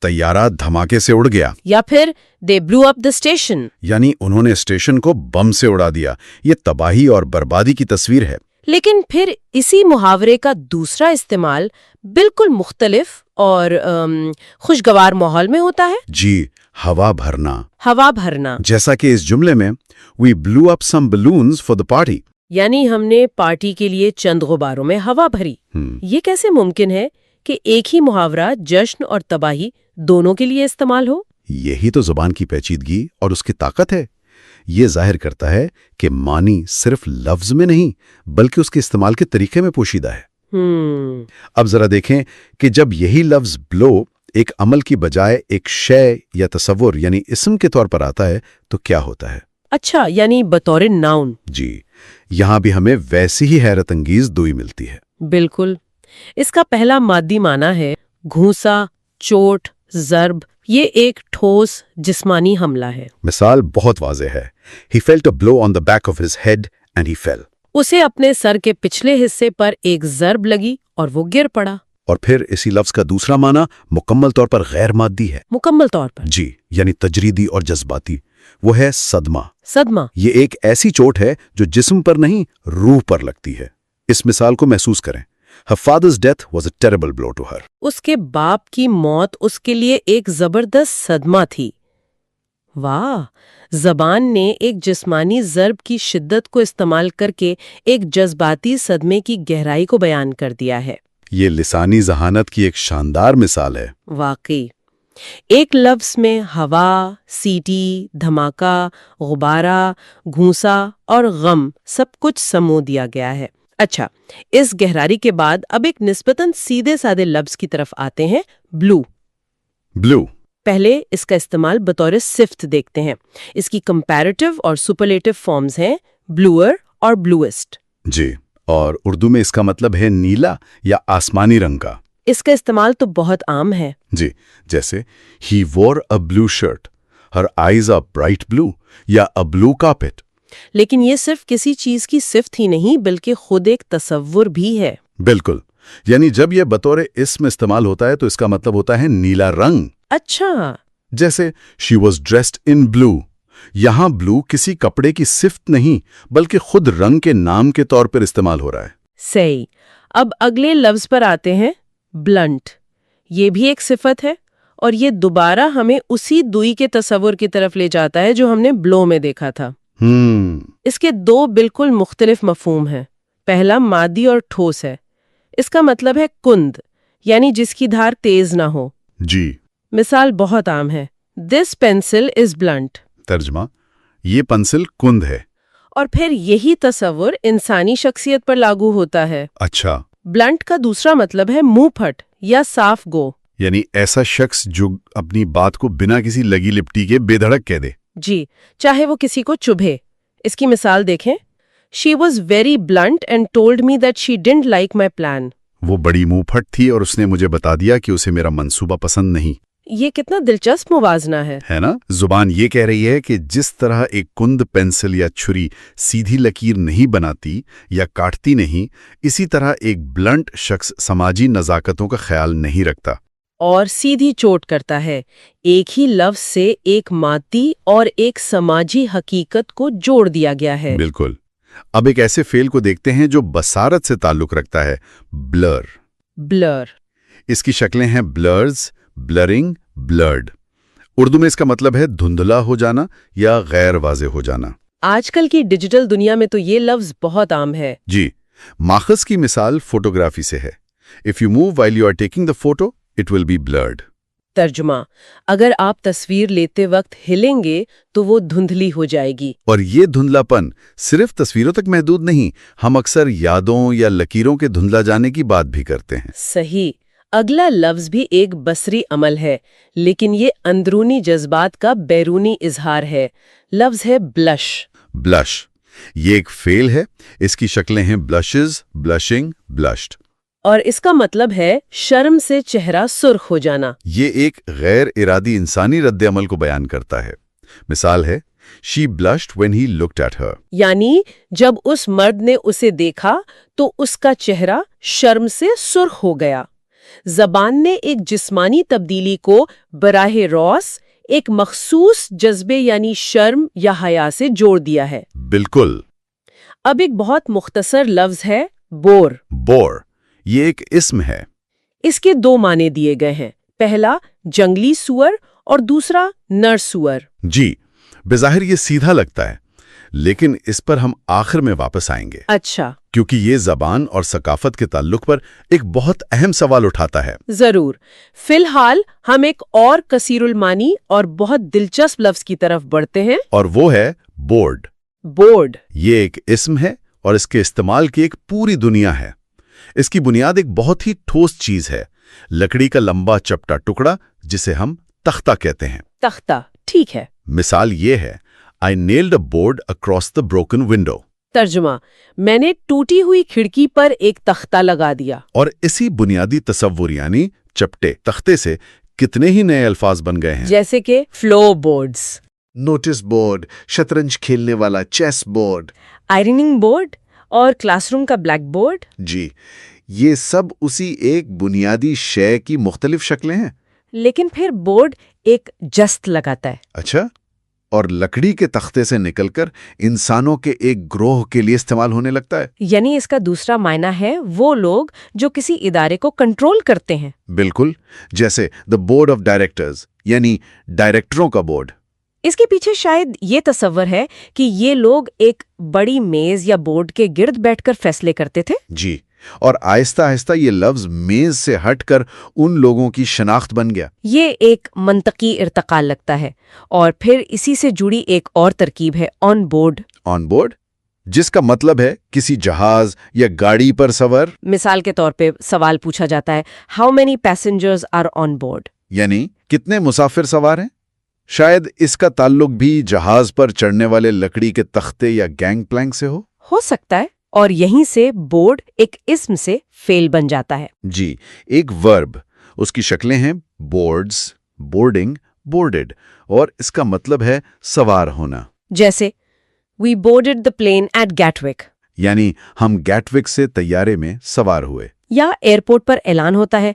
طیارہ دھماکے سے اڑ گیا، یا پھر they blew up the station. یعنی انہوں نے اسٹیشن کو بم سے اڑا دیا۔ یہ تباہی اور بربادی کی تصویر ہے۔ لیکن پھر اسی محاورے کا دوسرا استعمال بالکل مختلف اور خوشگوار ماحول میں ہوتا ہے۔ جی، ہوا بھرنا۔ ہوا بھرنا، جیسا کہ اس جملے میں we blew up some balloons for the party۔ یعنی ہم نے پارٹی کے لیے چند غباروں میں ہوا بھری۔ یہ کیسے ممکن ہے کہ ایک ہی محاورہ جشن اور تباہی دونوں کے لیے استعمال ہو؟ یہی تو زبان کی پیچیدگی اور اس کی طاقت ہے۔ یہ ظاہر کرتا ہے کہ معنی صرف لفظ میں نہیں بلکہ اس کے استعمال کے طریقے میں پوشیدہ ہے۔ اب ذرا دیکھیں کہ جب یہی لفظ بلو ایک عمل کی بجائے ایک شے یا تصور یعنی اسم کے طور پر آتا ہے تو کیا ہوتا ہے؟ اچھا، یعنی بطور ناؤن۔ جی، یہاں بھی ہمیں ویسی ہی حیرت انگیز دوئی ملتی ہے۔ بالکل۔ اس کا پہلا مادی معنی ہے گھونسا، چوٹ، ضرب۔ یہ ایک ٹھوس جسمانی حملہ ہے۔ مثال بہت واضح ہے۔ He felt a blow on the back of his head and he fell۔ اسے اپنے سر کے پچھلے حصے پر ایک ضرب لگی اور وہ گر پڑا۔ اور پھر اسی لفظ کا دوسرا معنی مکمل طور پر غیر مادی ہے۔ مکمل طور پر؟ جی، یعنی تجریدی اور جذباتی۔ وہ ہے صدمہ۔ صدمہ یہ ایک ایسی چوٹ ہے جو جسم پر نہیں روح پر لگتی ہے۔ اس مثال کو محسوس کریں۔ Her father's death was a terrible blow to her۔ اس کے باپ کی موت اس کے لیے ایک زبردست صدمہ تھی۔ واہ، زبان نے ایک جسمانی ضرب کی شدت کو استعمال کر کے ایک جذباتی صدمے کی گہرائی کو بیان کر دیا ہے۔ یہ لسانی ذہانت کی ایک شاندار مثال ہے۔ واقعی، ایک لفظ میں ہوا، سیٹی، دھماکہ، غبارہ، گھونسا اور غم سب کچھ سمو دیا گیا ہے۔ اچھا، اس گہرائی کے بعد اب ایک نسبتاً سیدھے سادے لفظ کی طرف آتے ہیں، بلو۔ بلو پہلے اس کا استعمال بطور صفت دیکھتے ہیں۔ اس کی کمپیریٹیو اور سپرلیٹیو فارمز ہیں بلوئر اور بلوئسٹ۔ جی، اور اردو میں اس کا مطلب ہے نیلا یا آسمانی رنگ کا۔ اس کا استعمال تو بہت عام ہے۔ جی، جیسے he wore a blue shirt، her eyes are bright blue، یا a blue carpet۔ لیکن یہ صرف کسی چیز کی صفت ہی نہیں بلکہ خود ایک تصور بھی ہے۔ بالکل، یعنی جب یہ بطور اسم استعمال ہوتا ہے تو اس کا مطلب ہوتا ہے نیلا رنگ۔ اچھا، جیسے she was dressed in blue، یہاں بلو کسی کپڑے کی صفت نہیں بلکہ خود رنگ کے نام کے طور پر استعمال ہو رہا ہے۔ صحیح۔ اب اگلے لفظ پر آتے ہیں، بلنٹ۔ یہ بھی ایک صفت ہے اور یہ دوبارہ ہمیں اسی دوئی کے تصور کی طرف لے جاتا ہے جو ہم نے بلو میں دیکھا تھا۔ اس کے دو بالکل مختلف مفہوم ہیں۔ پہلا مادی اور ٹھوس ہے۔ اس کا مطلب ہے کند، یعنی جس کی دھار تیز نہ ہو۔ جی، مثال بہت عام ہے، دس پینسل از بلنٹ۔ ترجمہ، یہ پنسل کند ہے۔ اور پھر یہی تصور انسانی شخصیت پر لاگو ہوتا ہے۔ اچھا، بلنٹ کا دوسرا مطلب ہے منہ پھٹ یا صاف گو۔ یعنی ایسا شخص جو اپنی بات کو بنا کسی لگی لپٹی کے بے دھڑک کہہ دے۔ جی، چاہے وہ کسی کو چبھے۔ اس کی مثال دیکھیں، she was very blunt and told me that she didn't like my plan. وہ بڑی منہ پھٹ تھی اور اس نے مجھے بتا دیا کہ اسے میرا منصوبہ پسند نہیں۔ یہ کتنا دلچسپ موازنہ ہے نا؟ زبان یہ کہہ رہی ہے کہ جس طرح ایک کند پینسل یا چھری سیدھی لکیر نہیں بناتی یا کاٹتی نہیں، اسی طرح ایک بلنٹ شخص سماجی نزاکتوں کا خیال نہیں رکھتا اور سیدھی چوٹ کرتا ہے۔ ایک ہی لفظ سے ایک مادی اور ایک سماجی حقیقت کو جوڑ دیا گیا ہے۔ بالکل۔ اب ایک ایسے فعل کو دیکھتے ہیں جو بصارت سے تعلق رکھتا ہے، بلر۔ بلر۔ اس کی شکلیں ہیں بلرز، بلرنگ، بلرڈ۔ اردو میں اس کا مطلب ہے دھندلا ہو جانا یا غیر واضح ہو جانا۔ آج کل کی ڈیجیٹل دنیا میں تو یہ لفظ بہت عام ہے۔ جی، ماخذ کی مثال فوٹوگرافی سے ہے۔ If you move while you are taking the photo, it will be blurred۔ ترجمہ، اگر آپ تصویر لیتے وقت ہلیں گے تو وہ دھندلی ہو جائے گی۔ اور یہ دھندلا پن صرف تصویروں تک محدود نہیں، ہم اکثر یادوں یا لکیروں کے دھندلا جانے کی بات بھی کرتے ہیں۔ صحیح۔ اگلا لفظ بھی ایک بصری عمل ہے، لیکن یہ اندرونی جذبات کا بیرونی اظہار ہے۔ لفظ ہے بلش۔ بلش، یہ ایک فعل ہے۔ اس کی شکلیں ہیں بلشز، بلشنگ، بلشڈ۔ اور اس کا مطلب ہے شرم سے چہرہ سرخ ہو جانا۔ یہ ایک غیر ارادی انسانی رد عمل کو بیان کرتا ہے۔ مثال ہے She blushed when he looked at her۔ یعنی جب اس مرد نے اسے دیکھا تو اس کا چہرہ شرم سے سرخ ہو گیا۔ زبان نے ایک جسمانی تبدیلی کو براہ راست ایک مخصوص جذبے یعنی شرم یا حیا سے جوڑ دیا ہے۔ بالکل۔ اب ایک بہت مختصر لفظ ہے بور۔ بور، یہ ایک اسم ہے۔ اس کے دو معنی دیے گئے ہیں، پہلا جنگلی سور اور دوسرا نر سور۔ جی، بظاہر یہ سیدھا لگتا ہے، لیکن اس پر ہم آخر میں واپس آئیں گے۔ اچھا، کیونکہ یہ زبان اور ثقافت کے تعلق پر ایک بہت اہم سوال اٹھاتا ہے۔ ضرور۔ فی الحال ہم ایک اور کثیر المانی اور بہت دلچسپ لفظ کی طرف بڑھتے ہیں، اور وہ ہے بورڈ۔ بورڈ۔ یہ ایک اسم ہے اور اس کے استعمال کی ایک پوری دنیا ہے۔ اس کی بنیاد ایک بہت ہی ٹھوس چیز ہے، لکڑی کا لمبا چپٹا ٹکڑا جسے ہم تختہ کہتے ہیں۔ تختہ، ٹھیک ہے۔ مثال یہ ہے I nailed a board across the broken window۔ ترجمہ، میں نے ٹوٹی ہوئی کھڑکی پر ایک تختہ لگا دیا۔ اور اسی بنیادی تصور یعنی چپٹے تختے سے کتنے ہی نئے الفاظ بن گئے ہیں، جیسے کہ فلور بورڈز، نوٹس بورڈ، شطرنج کھیلنے والا چیس بورڈ۔ آئرننگ بورڈ اور کلاس روم کا بلیک بورڈ۔ جی، یہ سب اسی ایک بنیادی شے کی مختلف شکلیں ہیں۔ لیکن پھر بورڈ ایک جست لگاتا ہے۔ اچھا، اور لکڑی کے تختے سے نکل کر انسانوں کے ایک گروہ کے لیے استعمال ہونے لگتا ہے۔ یعنی اس کا دوسرا معنی ہے وہ لوگ جو کسی ادارے کو کنٹرول کرتے ہیں۔ بالکل، جیسے دا بورڈ آف ڈائریکٹرز یعنی ڈائریکٹروں کا بورڈ۔ اس کے پیچھے شاید یہ تصور ہے کہ یہ لوگ ایک بڑی میز یا بورڈ کے گرد بیٹھ کر فیصلے کرتے تھے۔ جی، اور آہستہ آہستہ یہ لفظ میز سے ہٹ کر ان لوگوں کی شناخت بن گیا۔ یہ ایک منطقی ارتقا لگتا ہے۔ اور پھر اسی سے جڑی ایک اور ترکیب ہے آن بورڈ۔ آن بورڈ، جس کا مطلب ہے کسی جہاز یا گاڑی پر سوار، مثال کے طور پہ سوال پوچھا جاتا ہے how many passengers are on board? یعنی کتنے مسافر سوار ہیں۔ شاید اس کا تعلق بھی جہاز پر چڑھنے والے لکڑی کے تختے یا گینگ پلینک سے ہو سکتا ہے، اور یہیں سے بورڈ ایک اسم سے فعل بن جاتا ہے۔ جی، ایک ورب، اس کی شکلیں ہیں بورڈز، بورڈنگ، بورڈڈ، اور اس کا مطلب ہے سوار ہونا۔ جیسے وی بورڈڈ دا پلین ایٹ گیٹوک، یعنی ہم گیٹوک سے طیارے میں سوار ہوئے۔ یا ایئرپورٹ پر اعلان ہوتا ہے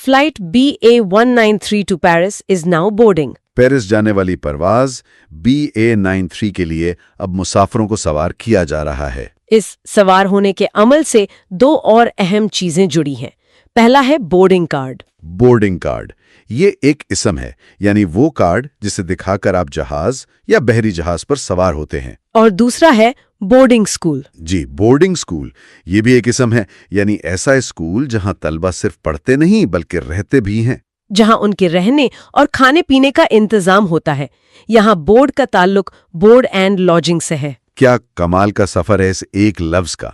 flight BA193 to Paris is now boarding. Paris جانے والی پرواز BA93 کے لیے اب مسافروں کو سوار کیا جا رہا ہے۔ اس سوار ہونے کے عمل سے دو اور اہم چیزیں جڑی ہیں۔ پہلا ہے بورڈنگ کارڈ۔ بورڈنگ کارڈ، یہ ایک اسم ہے، یعنی وہ کارڈ جسے دکھا کر آپ جہاز یا بحری جہاز پر سوار ہوتے ہیں۔ اور دوسرا ہے بورڈنگ اسکول۔ جی، بورڈنگ اسکول، یہ بھی ایک اسم ہے، یعنی ایسا اسکول جہاں طلبہ صرف پڑھتے نہیں بلکہ رہتے بھی ہیں، جہاں ان کے رہنے اور کھانے پینے کا انتظام ہوتا ہے۔ یہاں بورڈ کا تعلق بورڈ اینڈ لاڈجنگ سے ہے۔ کیا کمال کا سفر ہے اس ایک لفظ کا،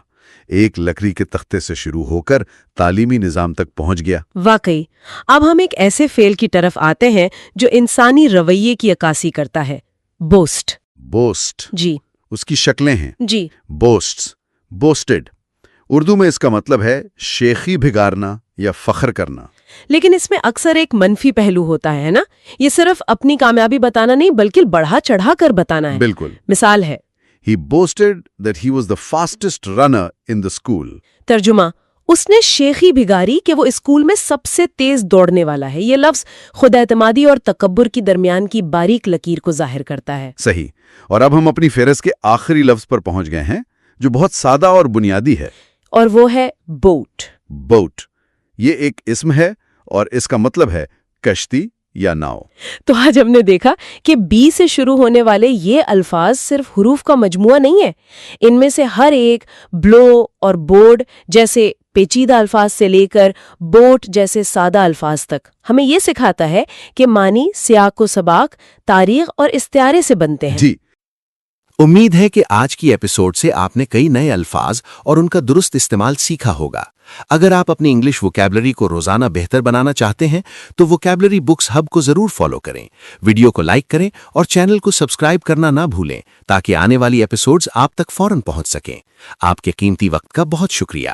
ایک لکڑی کے تختے سے شروع ہو کر تعلیمی نظام تک پہنچ گیا۔ واقعی۔ اب ہم ایک ایسے فعل کی طرف آتے ہیں جو انسانی رویے کی عکاسی کرتا ہے، بوسٹ۔ بوسٹ، جی اس کی شکلیں ہیں، جی بوسٹس، بوسٹڈ۔ اردو میں اس کا مطلب ہے شیخی بھگارنا یا فخر کرنا۔ لیکن اس میں اکثر ایک منفی پہلو ہوتا ہے نا، یہ صرف اپنی کامیابی بتانا نہیں بلکہ بڑھا چڑھا کر بتانا ہے۔ بالکل۔ مثال ہے He boasted that he was the fastest runner in the school۔ ترجمہ، اس نے شیخی بھگاری کہ وہ اسکول میں سب سے تیز دوڑنے والا ہے۔ یہ لفظ خود اعتمادی اور تکبر کی درمیان کی باریک لکیر کو ظاہر کرتا ہے۔ صحیح۔ اور اب ہم اپنی فہرست کے آخری لفظ پر پہنچ گئے ہیں جو بہت سادہ اور بنیادی ہے، اور وہ ہے بوٹ۔ بوٹ۔ یہ ایک اسم ہے اور اس کا مطلب ہے کشتی یا ناؤ۔ تو آج ہم نے دیکھا کہ بی سے شروع ہونے والے یہ الفاظ صرف حروف کا مجموعہ نہیں ہے، ان میں سے ہر ایک بلو اور بورڈ جیسے پیچیدہ الفاظ سے لے کر بوٹ جیسے سادہ الفاظ تک ہمیں یہ سکھاتا ہے کہ معنی سیاق و سباق، تاریخ اور استعارے سے بنتے ہیں۔ جی، امید ہے کہ آج کی ایپیسوڈ سے آپ نے کئی نئے الفاظ اور ان کا درست استعمال سیکھا ہوگا۔ اگر آپ اپنی انگلش ووکیبلری کو روزانہ بہتر بنانا چاہتے ہیں تو ووکیبلری بکس ہب کو ضرور فالو کریں، ویڈیو کو لائک کریں اور چینل کو سبسکرائب کرنا نہ بھولیں تاکہ آنے والی ایپیسوڈز آپ تک فوراً پہنچ سکیں۔ آپ کے قیمتی وقت کا بہت شکریہ۔